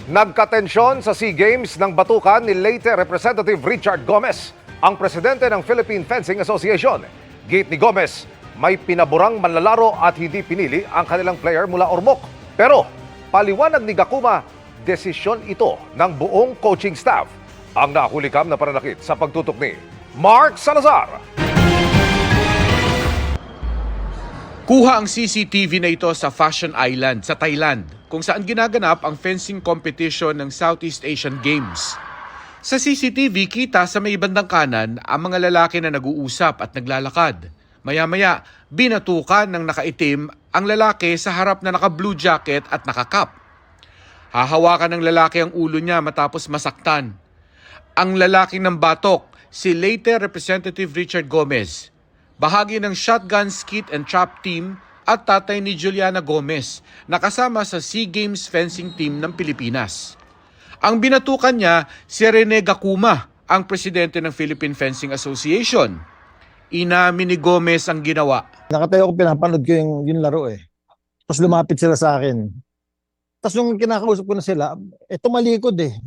Nagkatensyon sa SEA Games ng batukan ni late Representative Richard Gomez, ang presidente ng Philippine Fencing Association. Gate ni Gomez, may pinaburang manlalaro at hindi pinili ang kanilang player mula Ormoc. Pero paliwanag ni Gakuma, desisyon ito ng buong coaching staff. Ang nahulikam na pananakit sa pagtutok ni Mark Salazar. Kuha ang CCTV na ito sa Fashion Island sa Thailand, kung saan ginaganap ang fencing competition ng Southeast Asian Games. Sa CCTV, kita sa may bandang kanan ang mga lalaki na nag-uusap at naglalakad. Maya-maya, binatukan ng nakaitim ang lalaki sa harap na naka-blue jacket at naka-cap. Hahawakan ng lalaki ang ulo niya matapos masaktan. Ang lalaki ng batok, si late Representative Richard Gomez, bahagi ng Shotgun Skit and Trap Team at tatay ni Juliana Gomez, nakasama sa SEA Games Fencing Team ng Pilipinas. Ang binatukan niya si Rene Gakuma, ang presidente ng Philippine Fencing Association. Inamin ni Gomez ang ginawa. Nakatayo ko, pinapanood ko yung laro eh. Tapos lumapit sila sa akin. Tapos nung kinakausap ko na sila, tumalikod eh.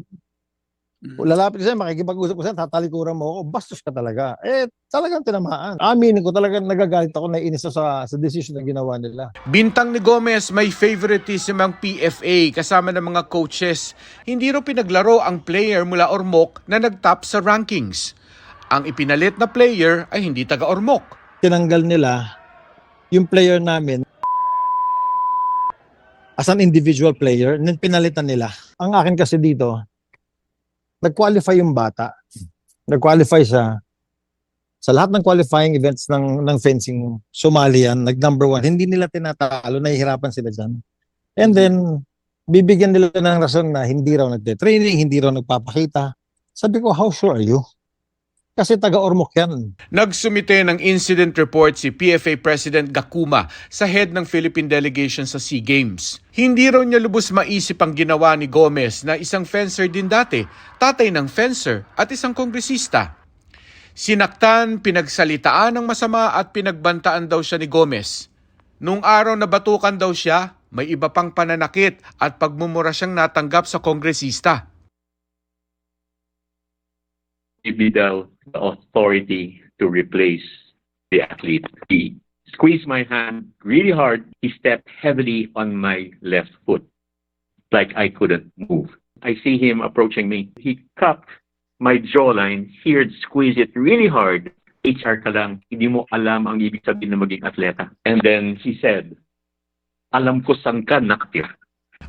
Lalapit sila, makikipag-usap ko sila, tatalikuran mo ako, bastos ka talaga. Talagang tinamaan. Aminin ko, talagang nagagalit ako, naiinis sa decision na ginawa nila. Bintang ni Gomez, may favoritism ang PFA kasama ng mga coaches. Hindi rin pinaglaro ang player mula Ormoc na nag-top sa rankings. Ang ipinalit na player ay hindi taga Ormoc. Tinanggal nila yung player namin as an individual player, and then pinalitan nila. Ang akin kasi dito, nag-qualify yung bata. Nag-qualify siya. Sa lahat ng qualifying events ng fencing, sumali yan, nag-number 1. Hindi nila tinatalo, nahihirapan sila dyan. And then, bibigyan nila ng rason na hindi raw nagte-training, hindi raw nagpapakita. Sabi ko, how sure are you? Kasi taga-Ormoc yan. Nagsumite ng incident report si PFA President Gakuma sa head ng Philippine delegation sa SEA Games. Hindi raw niya lubos maisip ang ginawa ni Gomez na isang fencer din dati, tatay ng fencer at isang kongresista. Sinaktan, pinagsalitaan ng masama at pinagbantaan daw siya ni Gomez. Nung araw na batukan daw siya, may iba pang pananakit at pagmumura siyang natanggap sa kongresista. Give me the authority to replace the athlete. He squeezed my hand really hard. He stepped heavily on my left foot, like I couldn't move. I see him approaching me. He cupped my jawline, here, squeeze it really hard. HR ka lang, hindi mo alam ang ibig sabihin na maging atleta. And then he said, alam ko saan ka nakatira.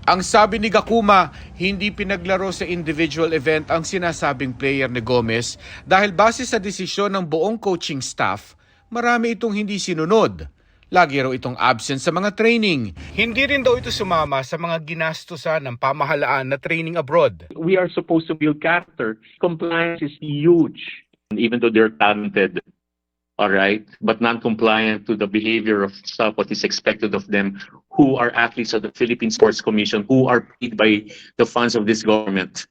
Ang sabi ni Gakuma, hindi pinaglaro sa individual event ang sinasabing player ni Gomez dahil base sa desisyon ng buong coaching staff, marami itong hindi sinunod. Lagi raw itong absent sa mga training. Hindi rin daw ito sumama sa mga ginastusan ng pamahalaan na training abroad. We are supposed to build character. Compliance is huge. Even though they're talented, all right, but non-compliant to the behavior of stuff, what is expected of them, who are athletes of the Philippine Sports Commission, who are paid by the funds of this government,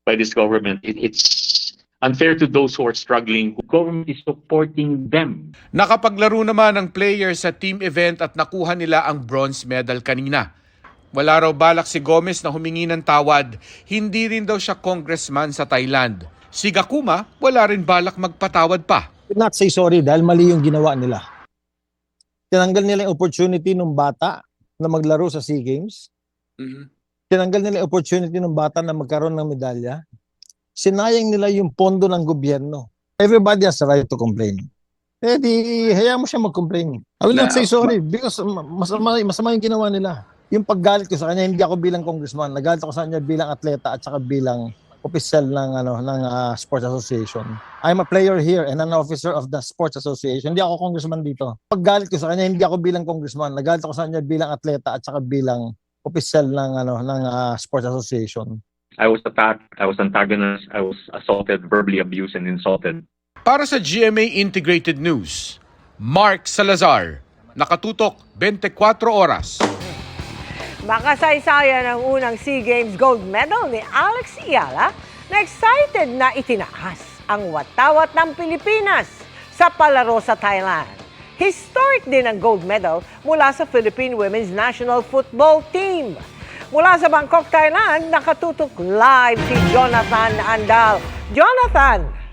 It's unfair to those who are struggling. The government is supporting them. Nakapaglaro naman ang player sa team event at nakuha nila ang bronze medal kanina. Wala raw balak si Gomez na humingi ng tawad. Hindi rin daw siya congressman sa Thailand. Si Gakuma, wala rin balak magpatawad pa. Not say sorry dahil mali yung ginawa nila. Tinanggal nila yung opportunity ng bata na maglaro sa SEA Games. Tinanggal nila yung opportunity ng bata na magkaroon ng medalya. Sinayang nila yung pondo ng gobyerno. Everybody has the right to complain. Di hayaan mo siya mag-complain. I will not say sorry because masama yung ginawa nila. Yung paggalit ko sa kanya, hindi ako bilang congressman. Nagalit ako sa kanya bilang atleta at saka bilang official ng sports association. I'm a player here and an officer of the sports association. Hindi ako congressman dito. Paggalit ko sa kanya, hindi ako bilang congressman. Nagalit ako sa kanya bilang atleta at saka bilang official ng sports association. I was attacked, I was antagonized, I was assaulted, verbally abused and insulted. Para sa GMA Integrated News, Mark Salazar, nakatutok 24 oras. Makasaysayan ang unang SEA Games gold medal ni Alex Iala na excited na itinaas ang watawat ng Pilipinas sa palaro sa Thailand. Historic din ang gold medal mula sa Philippine Women's National Football Team. Mula sa Bangkok, Thailand, nakatutok live si Jonathan Andal. Jonathan!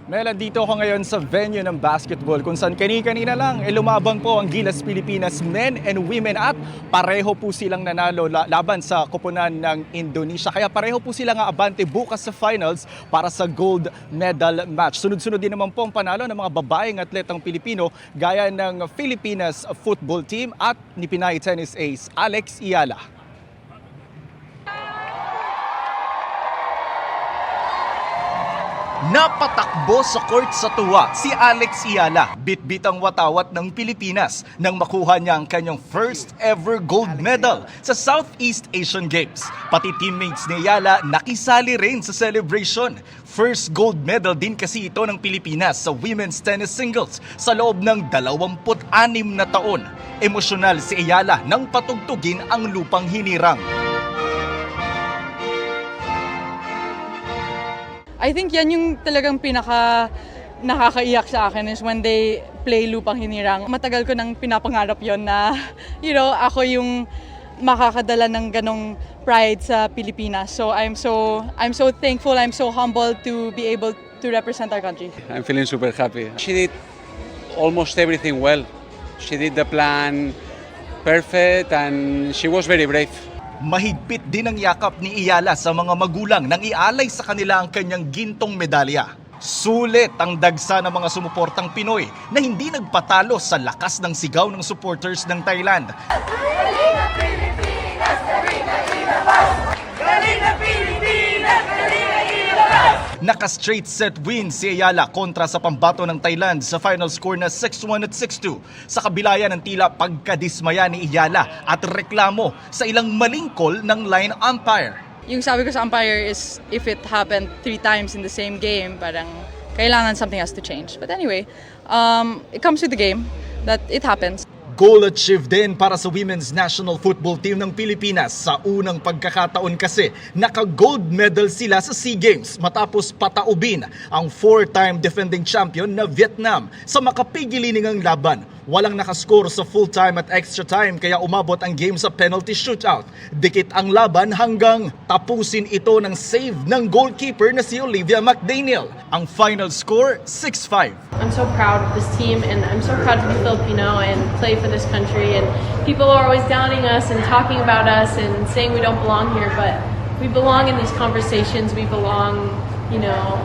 Mel, dito ako ngayon sa venue ng basketball kung saan kanina lang lumabang po ang Gilas Pilipinas men and women at pareho po silang nanalo laban sa koponan ng Indonesia. Kaya pareho po silang aabante bukas sa finals para sa gold medal match. Sunod-sunod din naman po ang panalo ng mga babaeng atletang Pilipino gaya ng Filipinas football team at ni Pinay tennis ace Alex Iala. Napatakbo sa court sa tuwa si Alex Iala, bitbit ang watawat ng Pilipinas nang makuha niya ang kanyang first ever gold medal sa Southeast Asian Games. Pati teammates ni Iala nakisali rin sa celebration. First gold medal din kasi ito ng Pilipinas sa women's tennis singles sa loob ng 26 na taon. Emosyonal si Iala nang patugtugin ang lupang hinirang. I think yan yung talagang pinaka nakakaiyak sa akin is when they play Lupang Hinirang. Matagal ko nang pinapangarap yon na, ako yung makakadala ng ganong pride sa Pilipinas. So I'm so thankful, I'm so humbled to be able to represent our country. I'm feeling super happy. She did almost everything well. She did the plan perfect and she was very brave. Mahigpit din ang yakap ni Iala sa mga magulang nang ialay sa kanila ang kanyang gintong medalya. Sulit ang dagsa ng mga sumuportang Pinoy na hindi nagpatalo sa lakas ng sigaw ng supporters ng Thailand. Naka-straight set win si Ayala kontra sa pambato ng Thailand sa final score na 6-1 at 6-2. Sa kabilayan ng tila pagkadismaya ni Ayala at reklamo sa ilang maling call ng line umpire. Yung sabi ko sa umpire is if it happened 3 times in the same game, parang kailangan something has to change. But anyway, it comes with the game that it happens. Goal achieved din para sa Women's National Football Team ng Pilipinas. Sa unang pagkakataon kasi, naka-gold medal sila sa SEA Games matapos pataubin ang 4-time defending champion na Vietnam sa makapigiliningang laban. Walang nakascore sa full-time at extra time kaya umabot ang game sa penalty shootout. Dikit ang laban hanggang tapusin ito ng save ng goalkeeper na si Olivia McDaniel. Ang final score, 6-5. I'm so proud of this team and I'm so proud to be Filipino and play for this country, and people are always downing us and talking about us and saying we don't belong here, but we belong in these conversations. We belong,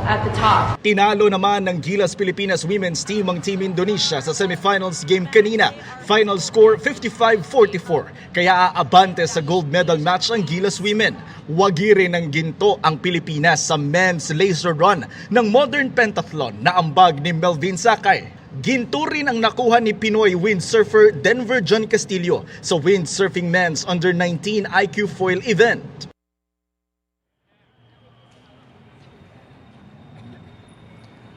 at the top. Tinalo naman ng Gilas Pilipinas women's team ang Team Indonesia sa semifinals game kanina. Final score 55-44. Kaya aabante sa gold medal match ang Gilas women. Wagi rin ng ginto ang Pilipinas sa men's laser run ng modern pentathlon na ambag ni Melvin Sakay. Ginto rin ang nakuha ni Pinoy windsurfer Denver John Castillo sa windsurfing men's under-19 IQ foil event.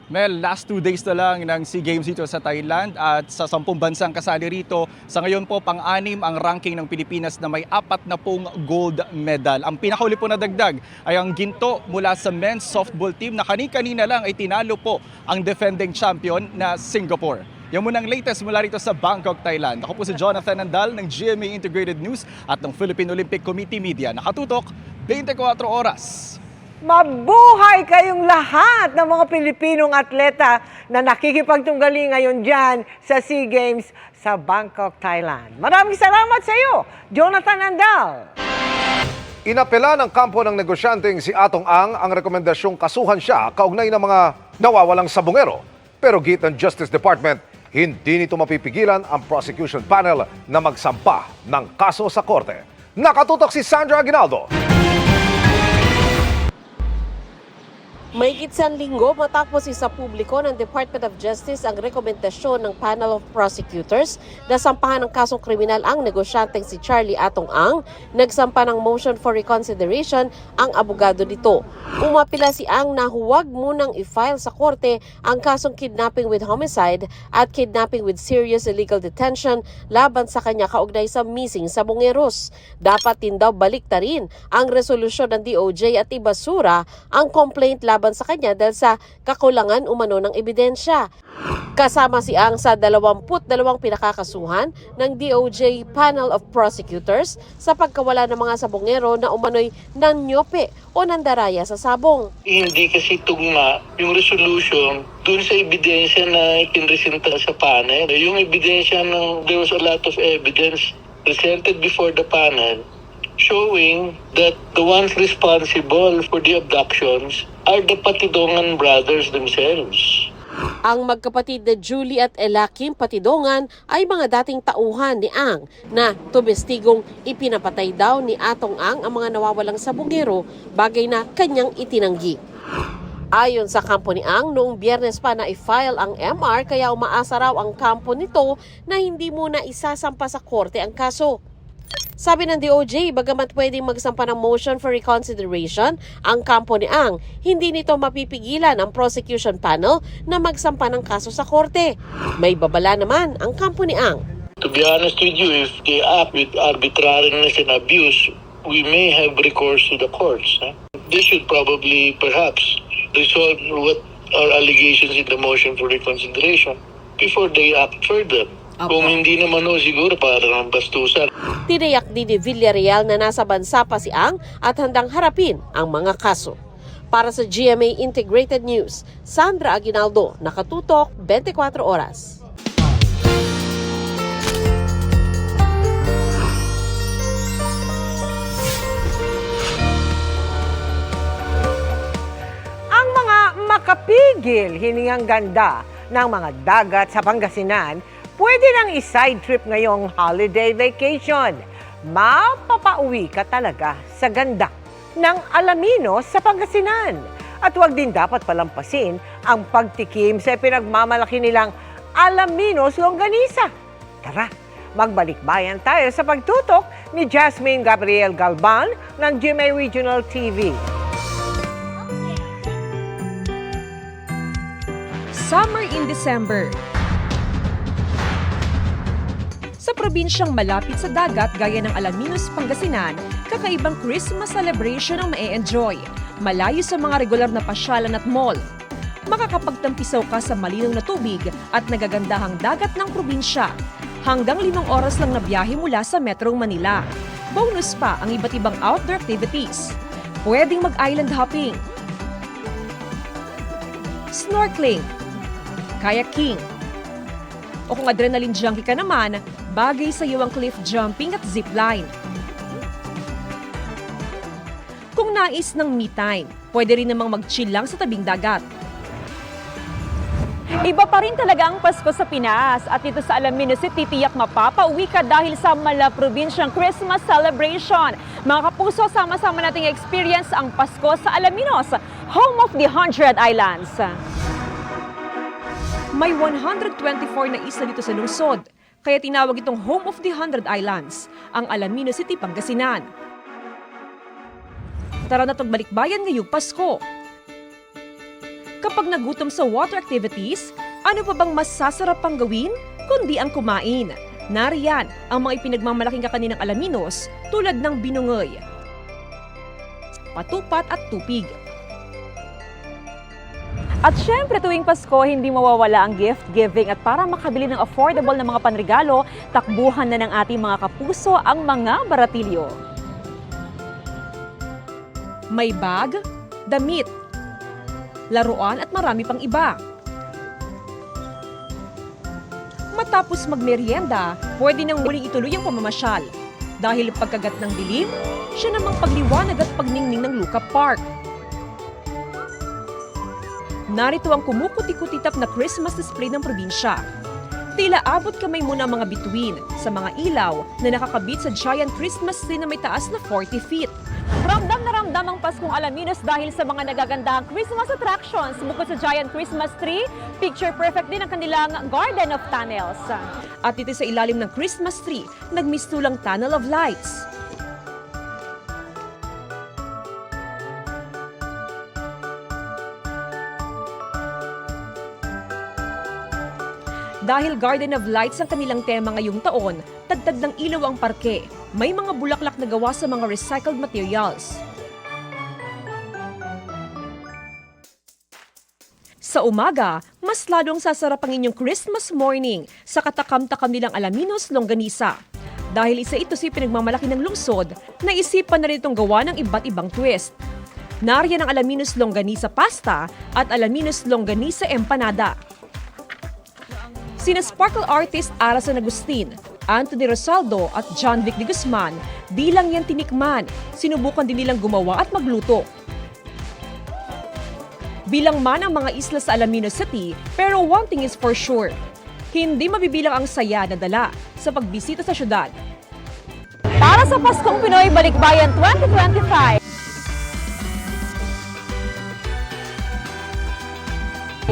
Mel, last 2 days na lang ng SEA Games dito sa Thailand at sa 10 bansang kasali rito. Sa ngayon po, pang-anim ang ranking ng Pilipinas na may 40 gold medal. Ang pinakahuli po na dagdag ay ang ginto mula sa men's softball team na kanina lang ay tinalo po ang defending champion na Singapore. Yan muna ang latest mula rito sa Bangkok, Thailand. Ako po si Jonathan Andal ng GMA Integrated News at ng Philippine Olympic Committee Media. Nakatutok 24 oras. Mabuhay kayong lahat ng mga Pilipinong atleta na nakikipagtunggali ngayon dyan sa SEA Games sa Bangkok, Thailand. Maraming salamat sa iyo, Jonathan Andal. Inapela ng kampo ng negosyanteng si Atong ang rekomendasyong kasuhan siya kaugnay ng mga nawawalang sabungero. Pero git ng Justice Department, hindi nito mapipigilan ang prosecution panel na magsampa ng kaso sa korte. Nakatutok si Sandra Aguinaldo. Mahigit isang linggo matapos isa publiko ng Department of Justice ang rekomendasyon ng panel of prosecutors na sampahan ng kasong kriminal ang negosyanteng si Charlie Atong Ang, nagsampa ng motion for reconsideration ang abogado nito. Umapila si Ang na huwag munang i-file sa korte ang kasong kidnapping with homicide at kidnapping with serious illegal detention laban sa kanya kaugnay sa missing sa Bungeros. Dapat din daw baliktarin ang resolusyon ng DOJ at ibasura ang complaint laban laban sa kanya dahil sa kakulangan umano ng ebidensya. Kasama si Ang sa 22 pinakakasuhan ng DOJ Panel of Prosecutors sa pagkawala ng mga sabongero na umano'y nanyope o nandaraya sa sabong. Hindi kasi tugma yung resolution dun sa ebidensya na ipinresenta sa panel. Yung ebidensya there was a lot of evidence presented before the panel showing that the ones responsible for the abductions are the Patidongan brothers themselves. Ang magkapatid na Julie at Elakim Patidongan ay mga dating tauhan ni Ang na tumestigong ipinapatay daw ni Atong Ang mga nawawalang sabongero, bagay na kanyang itinanggi. Ayon sa kampo ni Ang, noong Biyernes pa na i-file ang MR kaya umaasa raw ang kampo nito na hindi muna isasampa sa korte ang kaso. Sabi ng DOJ, bagamat pwedeng magsampa ng motion for reconsideration, ang kampo ni Ang, hindi nito mapipigilan ang prosecution panel na magsampa ng kaso sa korte. May babala naman ang kampo ni Ang. To be honest with you, if they act with arbitrariness and abuse, we may have recourse to the courts. They should probably perhaps resolve what are allegations in the motion for reconsideration before they act further. Kung hindi naman siguro parang bastusan. Tinayak din ni Villarreal na nasa bansa pa si Ang at handang harapin ang mga kaso. Para sa GMA Integrated News, Sandra Aguinaldo, nakatutok 24 oras. Ang mga makapigil hiningang ganda ng mga dagat sa Pangasinan, pwede nang i-side trip ngayong holiday vacation. Mapapauwi ka talaga sa ganda ng Alaminos sa Pangasinan. At huwag din dapat palampasin ang pagtikim sa pinagmamalaki nilang Alaminos Longganisa. Tara, magbalik-bayan tayo sa pagtutok ni Jasmine Gabriel Galban ng GMA Regional TV. Summer in December. Sa probinsyang malapit sa dagat gaya ng Alaminos, Pangasinan, kakaibang Christmas celebration ang ma-enjoy. Malayo sa mga regular na pasyalan at mall. Makakapagtampisaw ka sa malinaw na tubig at nagagandahang dagat ng probinsya. Hanggang 5 oras lang na biyahe mula sa Metro Manila. Bonus pa ang iba't ibang outdoor activities. Pwedeng mag-island hopping, snorkeling, kayaking, o kung adrenaline junkie ka naman, bagay sa iyo ang cliff jumping at zipline. Kung nais ng me time, pwede rin namang mag-chill lang sa tabing dagat. Iba pa rin talaga ang Pasko sa Pinas at dito sa Alaminos City, tiyak mapapauwi ka dahil sa mala-probinsyang Christmas celebration. Mga kapuso, sama-sama nating experience ang Pasko sa Alaminos, home of the 100 Islands. May 124 na isla dito sa lungsod, kaya tinawag itong home of the 100 Islands, ang Alaminos City, Pangasinan. Tara na magbalikbayan ngayong Pasko. Kapag nagutom sa water activities, ano pa bang masasarap pang gawin kundi ang kumain? Nariyan ang mga ipinagmamalaking kakanin ng Alaminos tulad ng binungoy, patupat at tupig. At syempre tuwing Pasko, hindi mawawala ang gift giving at para makabili ng affordable na mga panregalo, takbuhan na ng ating mga kapuso ang mga baratilyo. May bag, damit, laruan at marami pang iba. Matapos magmerienda, pwede nang muling ituloy ang pamamasyal. Dahil pagkagat ng dilim, siya namang pagliwanag at pagningning ng Luca Park. Narito ang kumukuti-kutitap na Christmas display ng probinsya. Tila abot kamay muna ang mga bituin sa mga ilaw na nakakabit sa giant Christmas tree na may taas na 40 feet. Ramdam na ramdam ang Paskong Alaminos dahil sa mga nagagandahang Christmas attractions. Bukod sa giant Christmas tree, picture perfect din ang kanilang Garden of Tunnels. At dito sa ilalim ng Christmas tree, nagmistulang Tunnel of Lights. Dahil Garden of Lights ang kanilang tema ngayong taon, tagtad ng ilaw ang parke. May mga bulaklak na gawa sa mga recycled materials. Sa umaga, mas lalong sasarap ang inyong Christmas morning sa katakam-takam nilang Alaminos Longganisa. Dahil isa ito sa pinagmamalaki ng lungsod, naisipan na rin itong gawa ng iba't ibang twist. Nariyan ang Alaminos Longganisa Pasta at Alaminos Longganisa Empanada. Sina sparkle artist Ara San Agustin, Anthony Rosaldo at John Vic de Guzman, di lang yan tinikman, sinubukan din nilang gumawa at magluto. Bilang man ang mga isla sa Alaminos City, pero one thing is for sure, hindi mabibilang ang saya na dala sa pagbisita sa syudad. Para sa Paskong Pinoy Balikbayan 2025,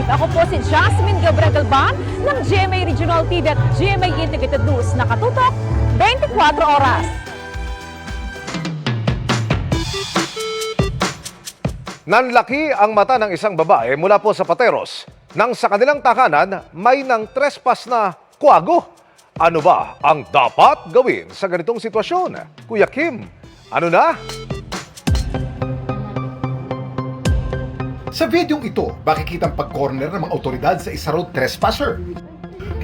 ako po si Jasmine Gabriel Galban ng GMA Regional TV at GMA Integrated News. Nakatutok 24 oras. Nanlaki ang mata ng isang babae mula po sa Pateros nang sa kanilang takanan may nang trespass na kwago. Ano ba ang dapat gawin sa ganitong sitwasyon? Kuya Kim, ano na? Sa videong ito, makikita ang pag-corner ng mga otoridad sa isa raw trespasser.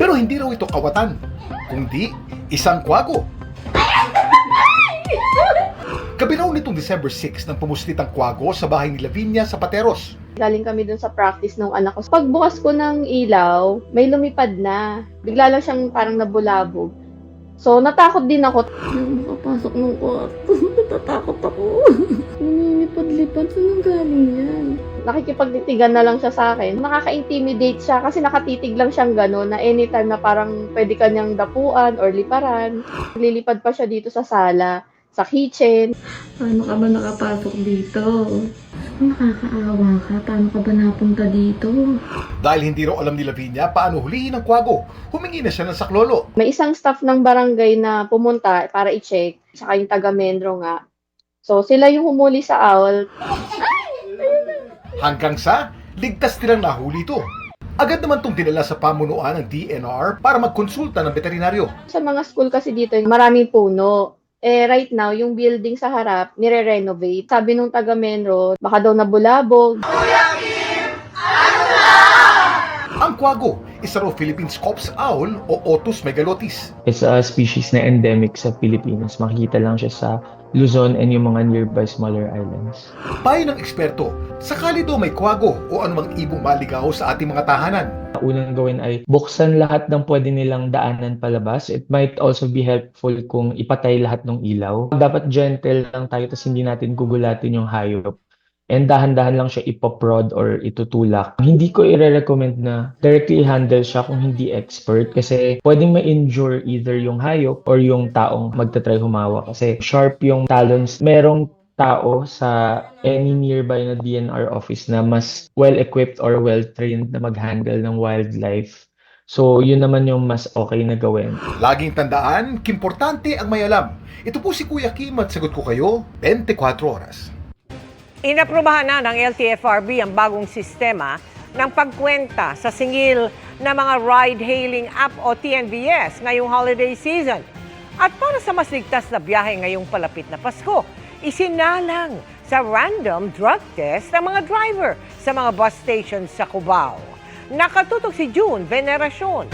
Pero hindi raw ito kawatan, kundi isang kwago. Gabi raw nitong December 6 nang pumuslit ang kwago sa bahay ni Lavinia sa Pateros. Galing kami dun sa practice ng anak ko. Pagbukas ko ng ilaw, may lumipad na. Bigla lang siyang parang nabulabog. So, natakot din ako. Nung makapasok ng kwarto, natatakot ako. Lumilipad-lipad, saan galing yan? Nakikipagtitigan na lang siya sa akin. Nakaka-intimidate siya kasi nakatitig lang siyang gano'n na anytime na parang pwede kanyang dapuan or liparan. Lilipad pa siya dito sa sala, sa kitchen. Paano ka ba nakapasok dito? Nakakaawa ka. Paano ka ba napunta dito? Dahil hindi raw alam ni Lavinia paano hulihin ang kwago, humingi na siya ng saklolo. May isang staff ng barangay na pumunta para i-check, saka yung taga-Mendro nga. So, sila yung humuli sa owl. Hanggang sa ligtas nilang nahuli ito. Agad naman itong dinala sa pamunuan ng DNR para magkonsulta ng veterinaryo. Sa mga school kasi dito, maraming puno. Right now, yung building sa harap, nire-renovate. Sabi nung taga-Menro, baka daw nabulabog. Ang kwago, isa raw Philippine Scops owl o Otus megalotis. It's a species na endemic sa Pilipinas. Makikita lang siya sa Luzon and yung mga nearby smaller islands. Payo ng eksperto, sakali daw may kwago o anumang ibong maligaw sa ating mga tahanan. Unang gawin ay buksan lahat ng pwede nilang daanan palabas. It might also be helpful kung ipatay lahat ng ilaw. Dapat gentle lang tayo tapos hindi natin gugulatin yung hayop. And dahan-dahan lang siya ipoprod or itutulak. Hindi ko i-recommend na directly handle siya kung hindi expert kasi pwedeng ma-injure either yung hayop or yung taong magtatry humawa kasi sharp yung talons. Merong tao sa any nearby na DNR office na mas well-equipped or well-trained na mag-handle ng wildlife. So, yun naman yung mas okay na gawin. Laging tandaan, kimportante ang may alam. Ito po si Kuya Kim at sagot ko kayo 24 oras. Inaprubahan na ng LTFRB ang bagong sistema ng pagkwenta sa singil na mga ride-hailing app o TNVS ngayong holiday season. At para sa mas ligtas na biyahe ngayong palapit na Pasko, isinalang sa random drug test ng mga driver sa mga bus stations sa Cubao. Nakatutok si June Veneracion.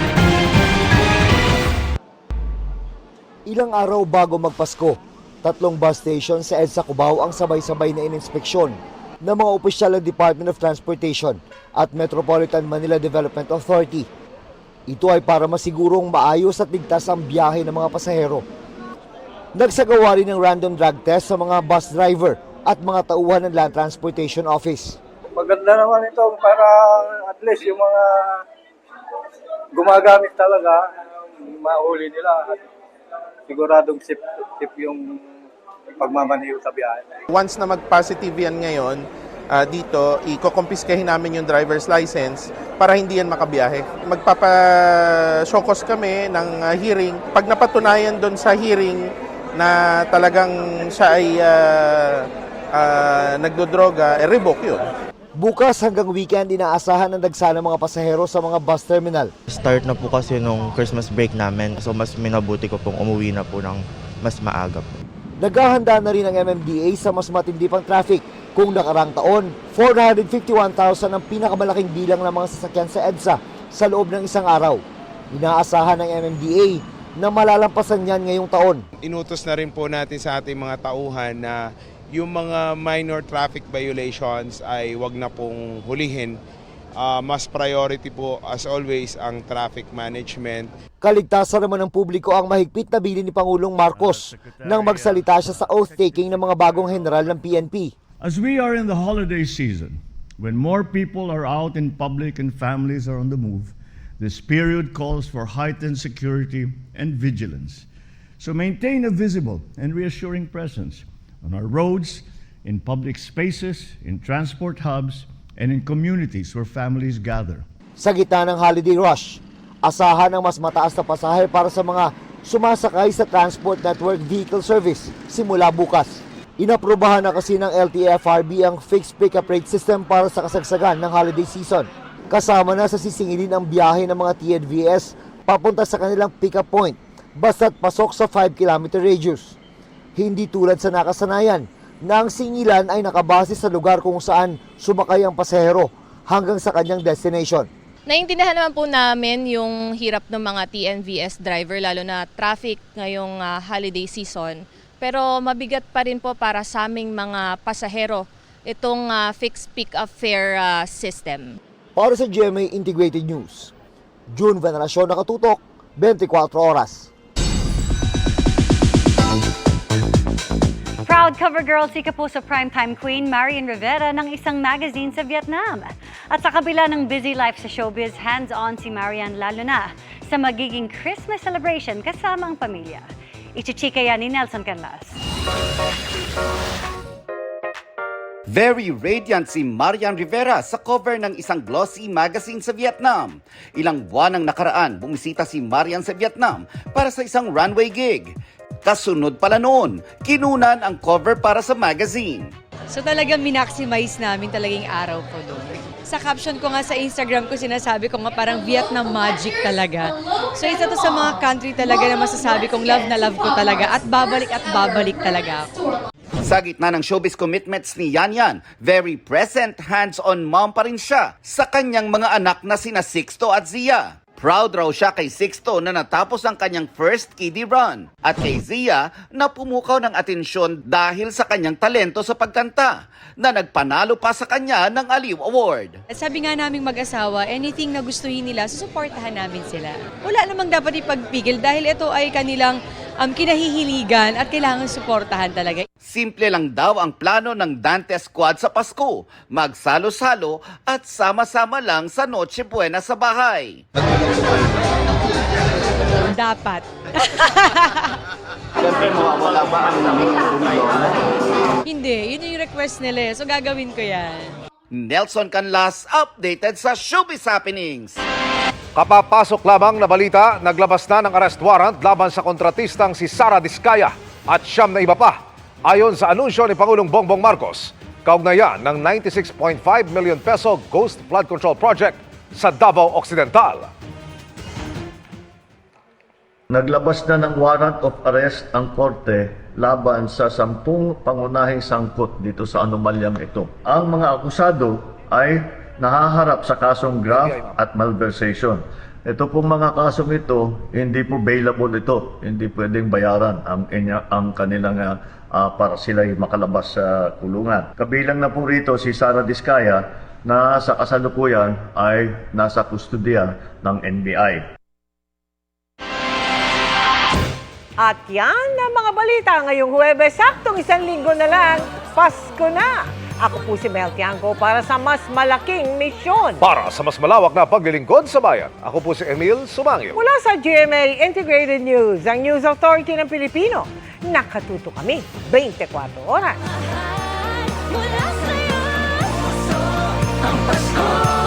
Ilang araw bago magpasko, 3 bus station sa EDSA Cubao ang sabay-sabay na ininspeksyon ng mga opisyal ng Department of Transportation at Metropolitan Manila Development Authority. Ito ay para masigurong maayos at ligtas ang biyahe ng mga pasahero. Nagsagawa rin ng random drug test sa mga bus driver at mga tauhan ng Land Transportation Office. Maganda naman ito para at least yung mga gumagamit talaga, mahuli nila at siguradong safe yung pagmamaneho sa biyahe. Once na mag-positive yan ngayon, dito, i-confiscahin namin yung driver's license para hindi yan makabiyahe. Magpapa-showcase kami ng hearing. Pag napatunayan doon sa hearing na talagang siya ay nagdodroga, revoke yun. Bukas hanggang weekend inaasahan ang dagsa ng mga pasahero sa mga bus terminal. Start na po kasi nung Christmas break namin, so mas minabuti ko pong umuwi na po ng mas maaga po. Naghahanda na rin ang MMDA sa mas matindi pang traffic Kung nakarang taon, 451,000 ang pinakamalaking bilang ng mga sasakyan sa EDSA sa loob ng isang araw. Inaasahan ng MMDA na malalampasan yan ngayong taon. Inutos na rin po natin sa ating mga tauhan na yung mga minor traffic violations ay wag na pong hulihin. Mas priority po as always ang traffic management. Kaligtasan naman ng publiko ang mahigpit na bilin ni Pangulong Marcos nang magsalita siya sa oath-taking ng mga bagong general ng PNP. As we are in the holiday season, when more people are out in public and families are on the move, this period calls for heightened security and vigilance. So maintain a visible and reassuring presence on our roads, in public spaces, in transport hubs, and in communities where families gather. Sa gitna ng holiday rush, asahan ang mas mataas na pasahe para sa mga sumasakay sa Transport Network Vehicle Service simula bukas. Inaprubahan na kasi ng LTFRB ang fixed pickup rate system para sa kasagsagan ng holiday season. Kasama na sa sisingilin ang biyahe ng mga TNVS papunta sa kanilang pickup point basta't pasok sa 5-kilometer radius. Hindi tulad sa nakasanayan na ang singilan ay nakabase sa lugar kung saan sumakay ang pasahero hanggang sa kanyang destination. Naiintindihan naman po namin yung hirap ng mga TNVS driver lalo na traffic ngayong holiday season. Pero mabigat pa rin po para sa aming mga pasahero itong fixed pick-up fare system. Para sa GMA Integrated News, June Veneracion, nakatutok, 24 oras. Proud cover girl si Kapuso primetime queen Marian Rivera ng isang magazine sa Vietnam. At sa kabila ng busy life sa showbiz, hands-on si Marian lalo na sa magiging Christmas celebration kasama ang pamilya. Ichichika yan ni Nelson Canlas. Very radiant si Marian Rivera sa cover ng isang glossy magazine sa Vietnam. Ilang buwan ang nakaraan, bumisita si Marian sa Vietnam para sa isang runway gig. Kasunod pala noon, kinunan ang cover para sa magazine. So talagang minaximize namin talagang araw ko doon. Sa caption ko nga sa Instagram ko, sinasabi ko nga parang Vietnam magic talaga. So isa to sa mga country talaga na masasabi kong love na love ko talaga at babalik talaga ako. Sa gitna ng showbiz commitments ni Yan Yan, very present, hands-on mom pa rin siya sa kanyang mga anak na sina Sixto at Zia. Proud raw siya kay Sixto na natapos ang kanyang first kiddie run. At kay Zia na pumukaw ng atensyon dahil sa kanyang talento sa pagkanta na nagpanalo pa sa kanya ng Aliw Award. At sabi nga naming mag-asawa, anything na gustuhin nila, susuportahan namin sila. Wala namang dapat ipagpigil dahil ito ay kanilang kinahihiligan at kailangan suportahan talaga. Simple lang daw ang plano ng Dante Squad sa Pasko. Magsalo-salo at sama-sama lang sa Noche Buena sa bahay. Dapat. Siyempre, mawawala ba ang Hindi, yun yung request nila. So gagawin ko yan. Nelson Canlas, updated sa Showbiz Happenings. Kapapasok lamang na balita, naglabas na ng arrest warrant laban sa kontratistang si Sara Diskaya at siyam na iba pa. Ayon sa anunsyo ni Pangulong Bongbong Marcos, kaugnayan ng 96.5 million peso Ghost Flood Control Project sa Davao Occidental. Naglabas na ng warrant of arrest ang korte laban sa 10 pangunahing sangkot dito sa anomalyang ito. Ang mga akusado ay nahaharap sa kasong graft at malversation. Ito pong mga kasong ito, hindi po bailable ito. Hindi pwedeng bayaran ang kanilang para sila'y makalabas sa kulungan. Kabilang na po rito si Sara Diskaya na sa kasalukuyan ay nasa kustodiya ng NBI. At yan ang mga balita ngayong Huwebes. Saktong isang linggo na lang, Pasko na. Ako po si Mel Tiangco para sa mas malaking misyon. Para sa mas malawak na paglilingkod sa bayan, ako po si Emil Sumangil. Mula sa GMA Integrated News, ang News Authority ng Pilipino. Nakatuto kami 24 oras. Mula sa'yo, ang Pasko.